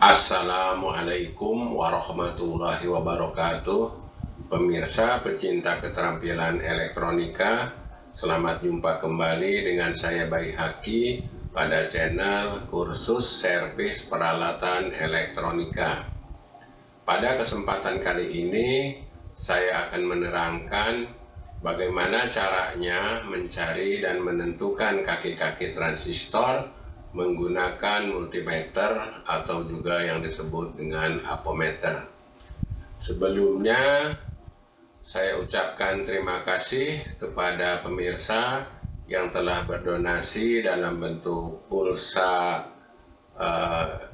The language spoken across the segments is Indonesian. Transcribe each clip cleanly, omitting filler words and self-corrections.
Assalamualaikum warahmatullahi wabarakatuh. Pemirsa pecinta keterampilan elektronika, selamat jumpa kembali dengan saya Bayi Haki pada channel kursus servis peralatan elektronika. Pada kesempatan kali ini saya akan menerangkan bagaimana caranya mencari dan menentukan kaki-kaki transistor menggunakan multimeter atau juga yang disebut dengan apometer. Sebelumnya saya ucapkan terima kasih kepada pemirsa yang telah berdonasi dalam bentuk pulsa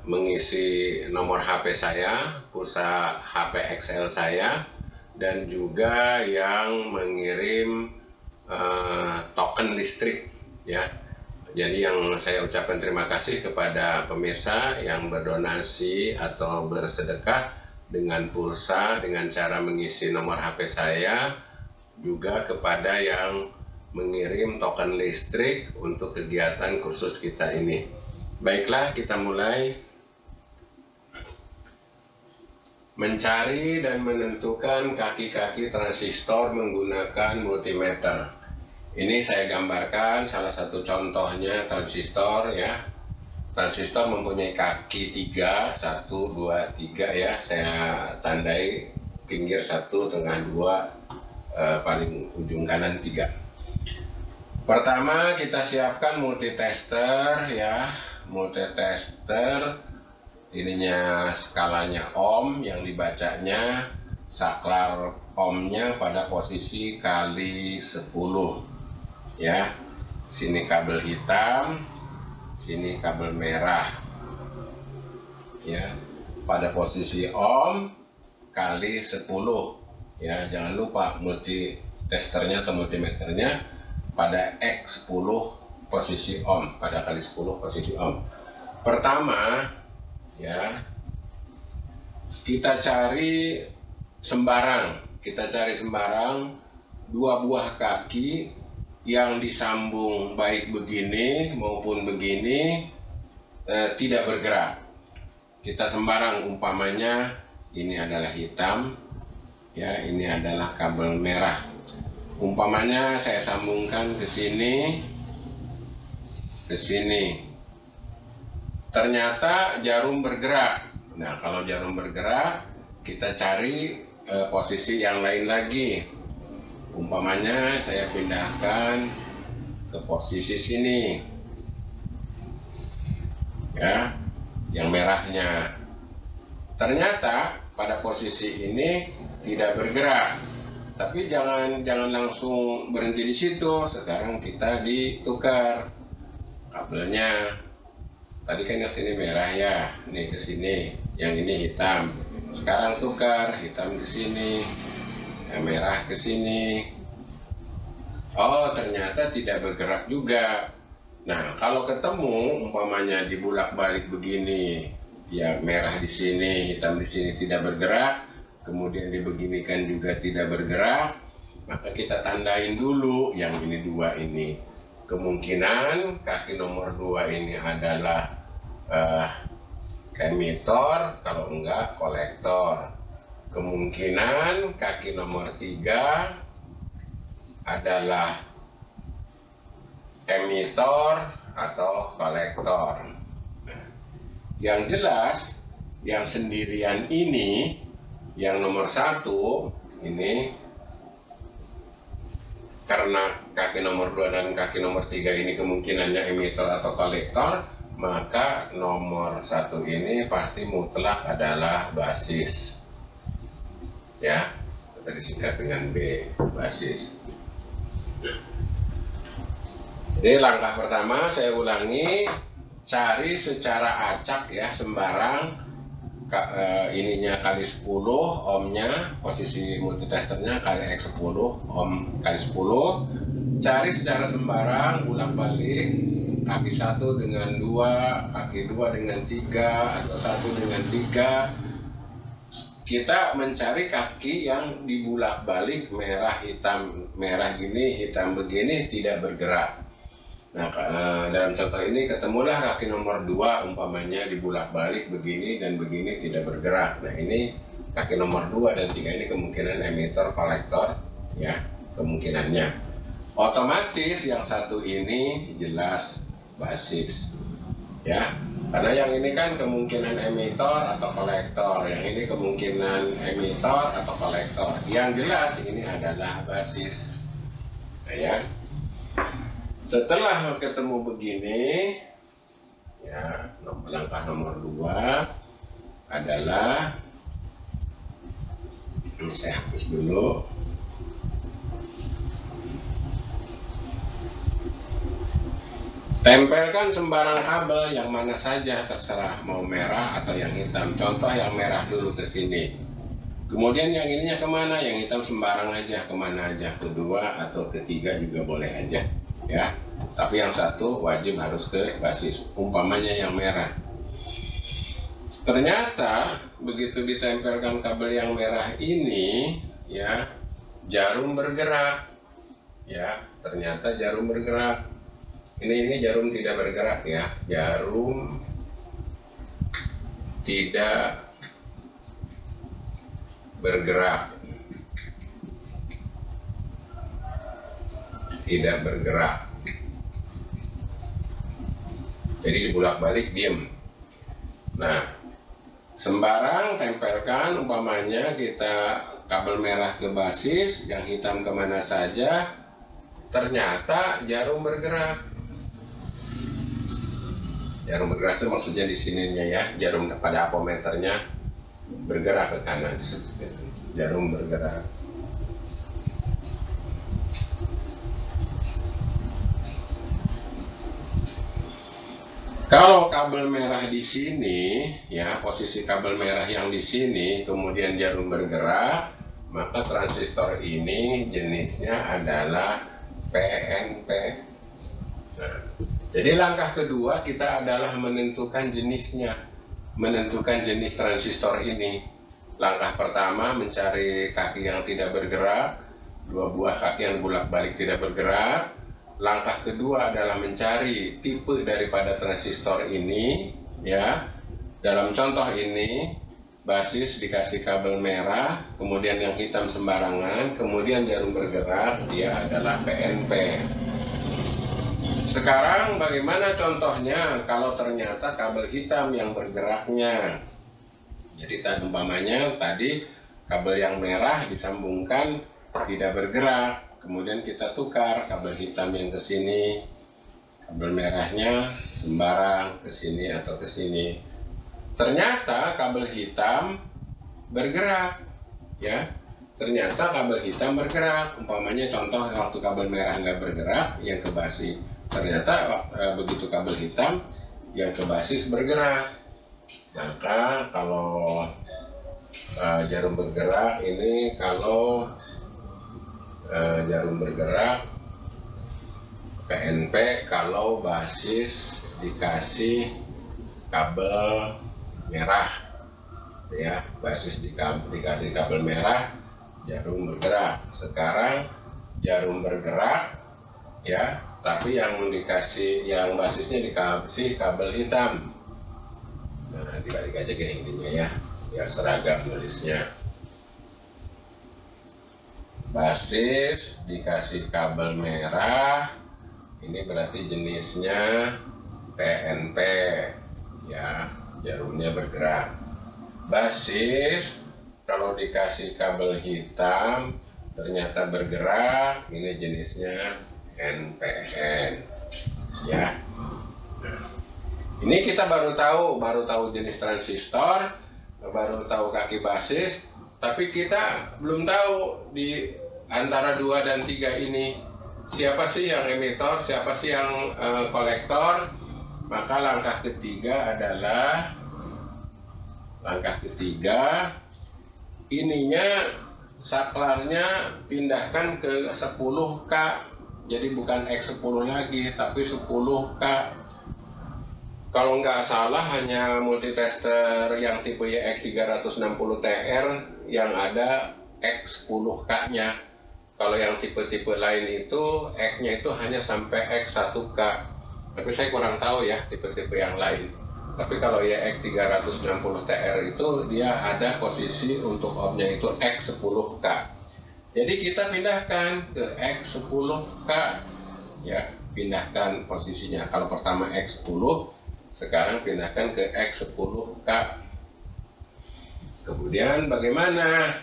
mengisi nomor HP saya, pulsa HP XL saya, dan juga yang mengirim token listrik ya. Jadi yang saya ucapkan terima kasih kepada pemirsa yang berdonasi atau bersedekah dengan pulsa dengan cara mengisi nomor HP saya, juga kepada yang mengirim token listrik untuk kegiatan kursus kita ini. Baiklah, kita mulai. Mencari dan menentukan kaki-kaki transistor menggunakan multimeter. Ini saya gambarkan salah satu contohnya transistor ya. Transistor mempunyai kaki 3, 1, 2, 3 ya. Saya tandai pinggir 1, tengah 2, paling ujung kanan 3. Pertama kita siapkan multitester ya. Multitester ininya skalanya ohm, yang dibacanya saklar ohmnya pada posisi kali 10 ya. Sini kabel hitam, sini kabel merah ya, pada posisi ohm kali 10 ya. Jangan lupa multitesternya atau multimeternya pada X 10 posisi ohm, pada kali 10 posisi ohm. Pertama ya, kita cari sembarang dua buah kaki yang disambung baik begini maupun begini tidak bergerak. Kita sembarang, umpamanya ini adalah hitam ya, ini adalah kabel merah. Umpamanya saya sambungkan ke sini, ke sini. Ternyata jarum bergerak. Nah, kalau jarum bergerak, kita cari posisi yang lain lagi. Umpamanya saya pindahkan ke posisi sini ya, yang merahnya. Ternyata pada posisi ini tidak bergerak. Tapi jangan langsung berhenti di situ. Sekarang kita ditukar kabelnya. Tadi kan yang sini merah ya, ini ke sini, yang ini hitam. Sekarang tukar, hitam ke sini, yang merah ke sini. Oh, ternyata tidak bergerak juga. Nah, kalau ketemu umpamanya dibulak-balik begini, ya merah di sini, hitam di sini tidak bergerak, kemudian dibeginikan juga tidak bergerak, maka kita tandain dulu yang ini dua ini. Kemungkinan kaki nomor 2 ini adalah emitor, kalau enggak kolektor. Kemungkinan kaki nomor 3 adalah emitor atau kolektor. Yang jelas, yang sendirian ini, yang nomor 1 ini, karena kaki nomor 2 dan kaki nomor 3 ini kemungkinannya emitor atau kolektor, maka nomor 1 ini pasti mutlak adalah basis ya, kita disingkat dengan B, basis. Jadi langkah pertama saya ulangi, cari secara acak ya, sembarang ininya kali 10 ohmnya, posisi multitesternya kali X 10 ohm kali 10. Cari secara sembarang, bolak-balik kaki 1 dengan 2, kaki 2 dengan 3, atau 1 dengan 3. Kita mencari kaki yang dibulak-balik merah hitam, merah gini, hitam begini, tidak bergerak. Nah, dalam contoh ini ketemulah kaki nomor 2 umpamanya dibulak-balik begini dan begini tidak bergerak. Nah, ini kaki nomor 2 dan 3 ini kemungkinan emitor kolektor ya, kemungkinannya. Otomatis yang satu ini jelas basis ya. Karena yang ini kan kemungkinan emitor atau kolektor, yang ini kemungkinan emitor atau kolektor. Yang jelas ini adalah basis. Nah, ya. Setelah ketemu begini, ya, langkah nomor 2 adalah, ini saya hapus dulu. Tempelkan sembarang kabel yang mana saja, terserah mau merah atau yang hitam. Contoh yang merah dulu ke sini. Kemudian yang ininya kemana? Yang hitam sembarang aja, kemana aja. Kedua atau ketiga juga boleh aja. Ya, tapi yang satu wajib harus ke basis. Umpamanya yang merah. Ternyata begitu ditempelkan kabel yang merah ini, ya, jarum bergerak. Ya, ternyata jarum bergerak. Ini jarum tidak bergerak ya, jarum tidak bergerak, tidak bergerak. Jadi dibulak-balik diem. Nah, sembarang tempelkan, umpamanya kita kabel merah ke basis, yang hitam kemana saja, ternyata jarum bergerak. Jarum bergerak itu maksudnya di sininya ya, jarum pada apometernya bergerak ke kanan. Jarum bergerak. Kalau kabel merah di sini, ya, posisi kabel merah yang di sini, kemudian jarum bergerak, maka transistor ini jenisnya adalah PNP. Nah, jadi langkah kedua kita adalah menentukan jenisnya, menentukan jenis transistor ini. Langkah pertama mencari kaki yang tidak bergerak, 2 buah kaki yang bolak-balik tidak bergerak. Langkah kedua adalah mencari tipe daripada transistor ini, ya. Dalam contoh ini basis dikasih kabel merah, kemudian yang hitam sembarangan, kemudian jarum bergerak, dia adalah PNP. Sekarang bagaimana contohnya kalau ternyata kabel hitam yang bergeraknya? Jadi umpamanya tadi kabel yang merah disambungkan tidak bergerak, kemudian kita tukar kabel hitam yang ke sini, kabel merahnya sembarang ke sini atau ke sini. Ternyata kabel hitam bergerak, ya. Ternyata kabel hitam bergerak. Umpamanya contoh waktu kabel merah nggak bergerak, yang ke basis. Ternyata begitu kabel hitam yang ke basis bergerak. Maka kalau jarum bergerak ini, kalau jarum bergerak PNP, kalau basis dikasih kabel merah, ya, basis dikasih kabel merah, jarum bergerak. Sekarang jarum bergerak, ya, tapi yang basisnya dikasih kabel hitam. Nah, dibalik aja ke ininya ya, biar seragam nulisnya. Basis dikasih kabel merah, ini berarti jenisnya PNP, ya, jarumnya bergerak. Basis kalau dikasih kabel hitam ternyata bergerak, ini jenisnya NPN, ya. Ini kita baru tahu jenis transistor, baru tahu kaki basis, tapi kita belum tahu di antara 2 dan 3 ini siapa sih yang emitor, siapa sih yang kolektor. Maka langkah ketiga adalah ininya saklarnya pindahkan ke 10K. Jadi bukan X10 lagi, tapi 10K. Kalau nggak salah hanya multitester yang tipe YX360TR yang ada X10K-nya. Kalau yang tipe-tipe lain itu X-nya itu hanya sampai X1K. Tapi saya kurang tahu ya tipe-tipe yang lain. Tapi kalau ya X360TR itu dia ada posisi untuk OP-nya itu X10K. Jadi kita pindahkan ke X10K ya, pindahkan posisinya. Kalau pertama X10, sekarang pindahkan ke X10K. Kemudian bagaimana?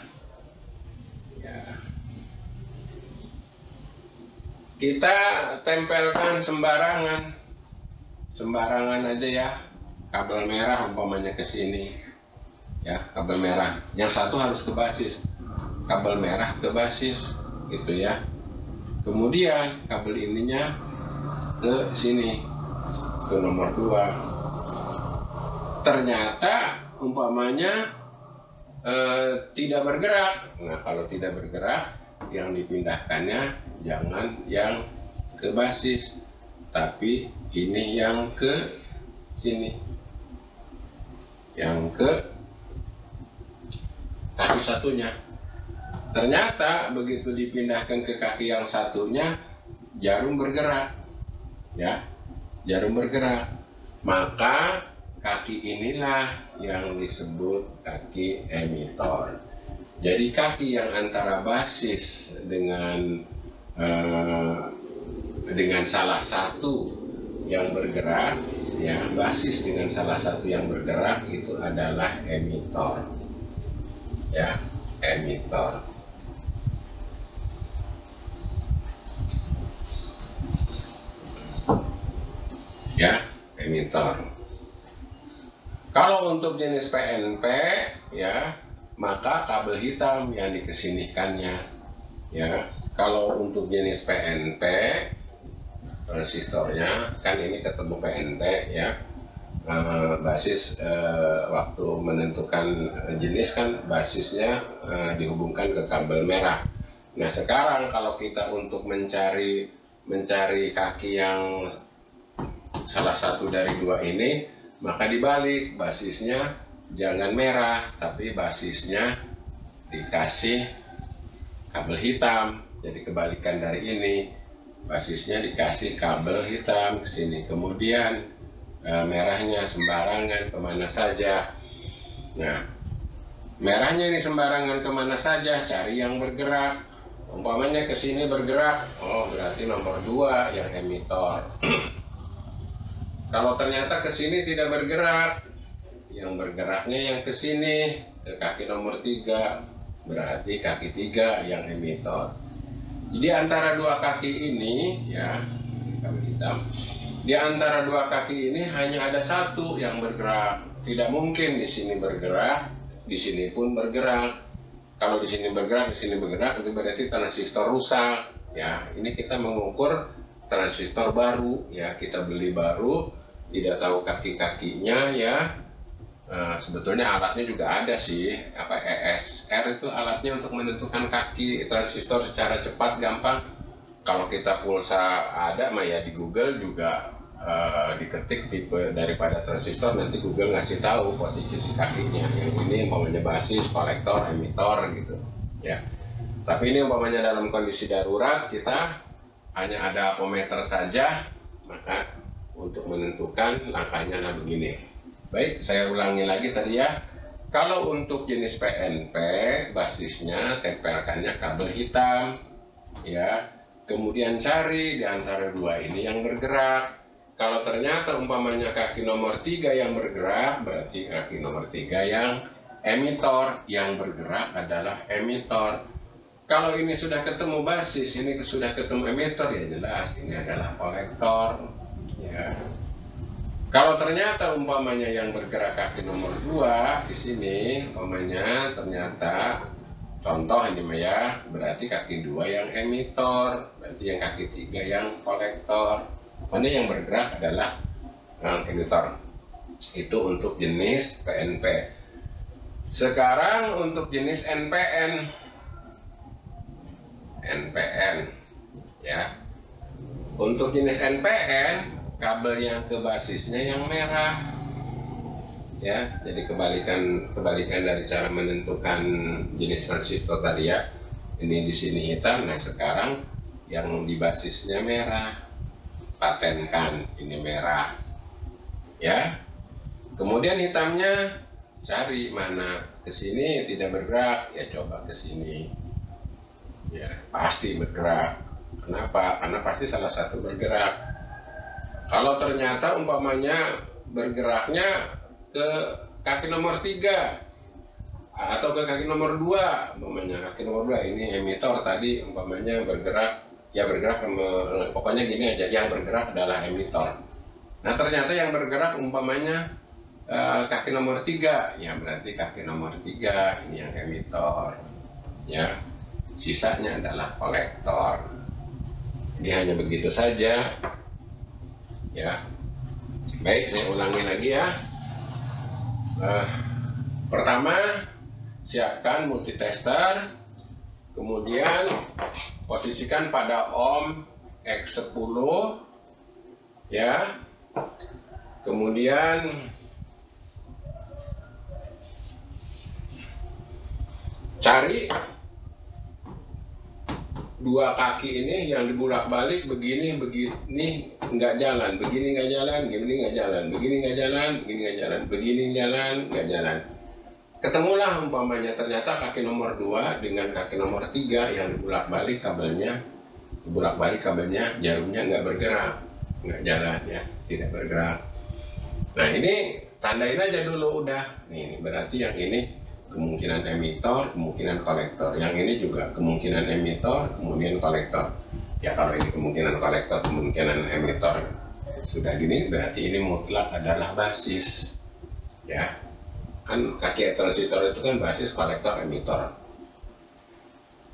Ya. Kita tempelkan sembarangan aja ya. Kabel merah umpamanya ke sini. Ya, kabel merah. Yang satu harus ke basis. Kabel merah ke basis gitu ya. Kemudian kabel ininya ke sini, ke nomor 2. Ternyata umpamanya tidak bergerak. Nah, kalau tidak bergerak, yang dipindahkannya jangan yang ke basis, tapi ini yang ke sini, yang ke kaki satunya. Ternyata begitu dipindahkan ke kaki yang satunya, jarum bergerak, ya, jarum bergerak. Maka kaki inilah yang disebut kaki emitor. Jadi kaki yang antara basis dengan salah satu yang bergerak, ya, basis dengan salah satu yang bergerak itu adalah emitor, ya, emitor. Ya, emitor. Kalau untuk jenis PNP, ya, maka kabel hitam yang dikesinikannya. Ya, kalau untuk jenis PNP, transistornya kan ini ketemu PNP ya. Basis waktu menentukan jenis kan basisnya dihubungkan ke kabel merah. Nah, sekarang kalau kita untuk mencari kaki yang salah satu dari dua ini, maka dibalik, basisnya jangan merah, tapi basisnya dikasih kabel hitam. Jadi kebalikan dari ini, basisnya dikasih kabel hitam ke sini. Kemudian merahnya sembarangan kemana saja. Nah, merahnya ini sembarangan kemana saja, cari yang bergerak. Umpamanya ke sini bergerak, oh berarti nomor 2 yang emitor. Kalau ternyata ke sini tidak bergerak, yang bergeraknya yang ke sini, ke kaki nomor 3, berarti kaki 3 yang emitor. Jadi antara dua kaki ini, ya, kabel hitam, di antara dua kaki ini hanya ada satu yang bergerak. Tidak mungkin di sini bergerak, di sini pun bergerak. Kalau di sini bergerak, di sini bergerak, itu berarti transistor rusak. Ya, ini kita mengukur transistor baru, ya, kita beli baru, tidak tahu kaki-kakinya, ya. Sebetulnya alatnya juga ada sih, apa ESR itu alatnya untuk menentukan kaki transistor secara cepat, gampang. Kalau kita pulsa ada, mah ya di Google juga diketik tipe daripada transistor, nanti Google ngasih tahu posisi kakinya. Yang ini umpamanya basis, kolektor, emitor gitu, ya. Tapi ini umpamanya dalam kondisi darurat, kita hanya ada ammeter saja, maka untuk menentukan langkahnya begini. Baik, saya ulangi lagi tadi ya. Kalau untuk jenis PNP, basisnya tempelkannya kabel hitam, ya. Kemudian cari di antara dua ini yang bergerak. Kalau ternyata umpamanya kaki nomor 3 yang bergerak, berarti kaki nomor 3 yang emitor. Yang bergerak adalah emitor. Kalau ini sudah ketemu basis, ini sudah ketemu emitor, ya jelas ini adalah kolektor. Ya. Kalau ternyata umpamanya yang bergerak kaki nomor 2 di sini, umpamanya ternyata contoh ini ya, berarti kaki 2 yang emitor, berarti yang kaki 3 yang kolektor. Mana yang bergerak adalah emitor. Itu untuk jenis PNP. Sekarang untuk jenis NPN. NPN, ya. Untuk jenis NPN, kabel yang ke basisnya yang merah, ya. Jadi kebalikan dari cara menentukan jenis transistor tadi ya. ini di sini hitam. Nah sekarang yang di basisnya merah, patenkan ini merah, ya. Kemudian hitamnya cari mana, ke sini tidak bergerak, ya coba ke sini, ya pasti bergerak. Kenapa? Karena pasti salah satu bergerak. Kalau ternyata umpamanya bergeraknya ke kaki nomor 3 atau ke kaki nomor 2, umpamanya kaki nomor 2 ini emitor tadi umpamanya bergerak, ya bergerak, pokoknya gini aja, yang bergerak adalah emitor. Nah ternyata yang bergerak umpamanya kaki nomor 3, ya berarti kaki nomor 3 ini yang emitor, ya. Sisanya adalah kolektor. Ini hanya begitu saja, ya. Baik, saya ulangi lagi ya. Pertama, siapkan multitester, kemudian posisikan pada ohm X10, ya. Kemudian cari dua kaki ini yang dibulak-balik begini nggak jalan, begini nggak jalan, begini nggak jalan, begini nggak jalan, begini nggak jalan, begini jalan, nggak jalan. Ketemulah umpamanya ternyata kaki nomor 2 dengan kaki nomor 3 yang dibulak-balik kabelnya, jarumnya nggak bergerak, nggak jalan, ya, tidak bergerak. Nah ini tandain aja dulu udah. Nih berarti yang ini kemungkinan emitor, kemungkinan kolektor. Yang ini juga kemungkinan emitor, kemudian kolektor. Ya kalau ini kemungkinan kolektor, kemungkinan emitor sudah gini, berarti ini mutlak adalah basis. Ya, kan kaki transistor itu kan basis, kolektor, emitor.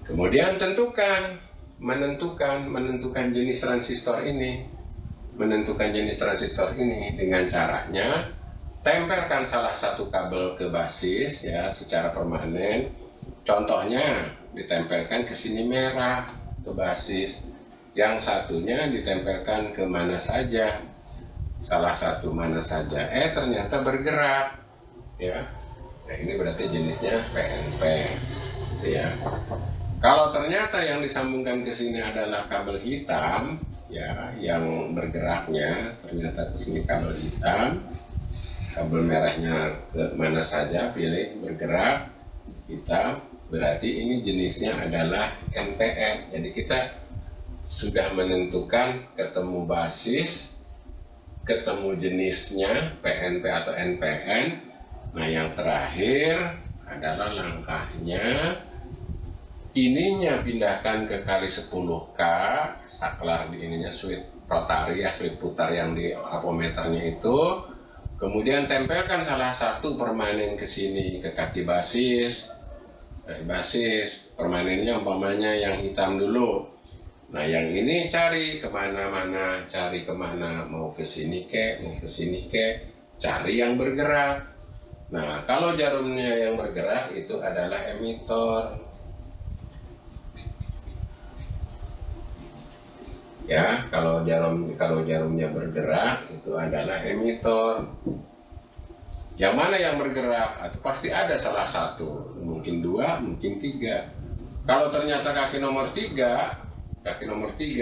Kemudian menentukan jenis transistor ini, dengan caranya tempelkan salah satu kabel ke basis, ya, secara permanen. Contohnya ditempelkan ke sini merah ke basis, yang satunya ditempelkan ke mana saja, salah satu mana saja. Ternyata bergerak, ya. Nah ini berarti jenisnya PNP, gitu ya. Kalau ternyata yang disambungkan ke sini adalah kabel hitam, ya, yang bergeraknya ternyata ke sini kabel hitam, kabel merahnya ke mana saja pilih, bergerak hitam, berarti ini jenisnya adalah NPN. Jadi kita sudah menentukan ketemu basis, ketemu jenisnya PNP atau NPN. Nah yang terakhir adalah langkahnya ininya pindahkan ke kali 10K, saklar di ininya switch rotari, ya, switch putar yang di ampermeternya itu. Kemudian tempelkan salah satu permanen ke sini, ke kaki basis. Dari basis, permanennya umpamanya yang hitam dulu. Nah yang ini cari kemana-mana, cari kemana, mau ke sini kek, mau ke sini kek, cari yang bergerak. Nah kalau jarumnya yang bergerak itu adalah emitor. Ya, kalau jarumnya bergerak itu adalah emitor. Yang mana yang bergerak? Atau pasti ada salah satu, mungkin 2, mungkin 3. Kalau ternyata kaki nomor 3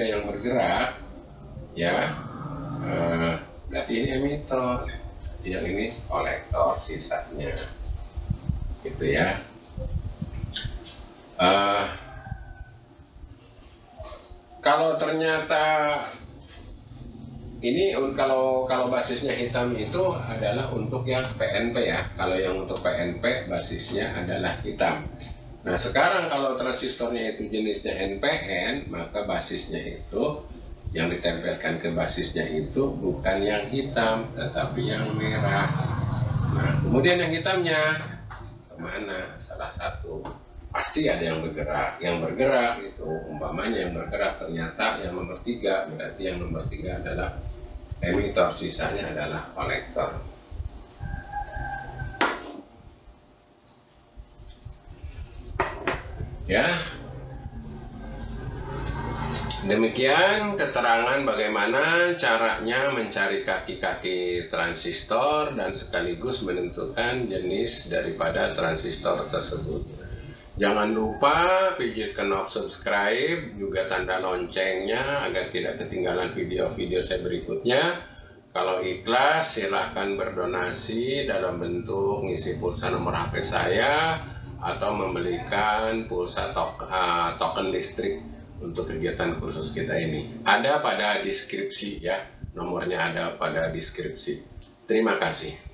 yang bergerak, ya, berarti ini emitor. Yang ini kolektor sisanya, gitu ya. Kalau ternyata ini kalau basisnya hitam itu adalah untuk yang PNP, ya. Kalau yang untuk PNP basisnya adalah hitam. Nah sekarang kalau transistornya itu jenisnya NPN, maka basisnya itu yang ditempelkan ke basisnya itu bukan yang hitam, tetapi yang merah. Nah kemudian yang hitamnya kemana? Salah satu. Pasti ada yang bergerak. Yang bergerak itu umpamanya yang bergerak ternyata yang nomor 3, berarti yang nomor 3 adalah emitor, sisanya adalah kolektor. Ya, demikian keterangan bagaimana caranya mencari kaki-kaki transistor dan sekaligus menentukan jenis daripada transistor tersebut. Jangan lupa pijit knob subscribe, juga tanda loncengnya agar tidak ketinggalan video-video saya berikutnya. Kalau ikhlas, silahkan berdonasi dalam bentuk ngisi pulsa nomor HP saya atau membelikan pulsa token listrik untuk kegiatan kursus kita ini. Ada pada deskripsi ya, nomornya ada pada deskripsi. Terima kasih.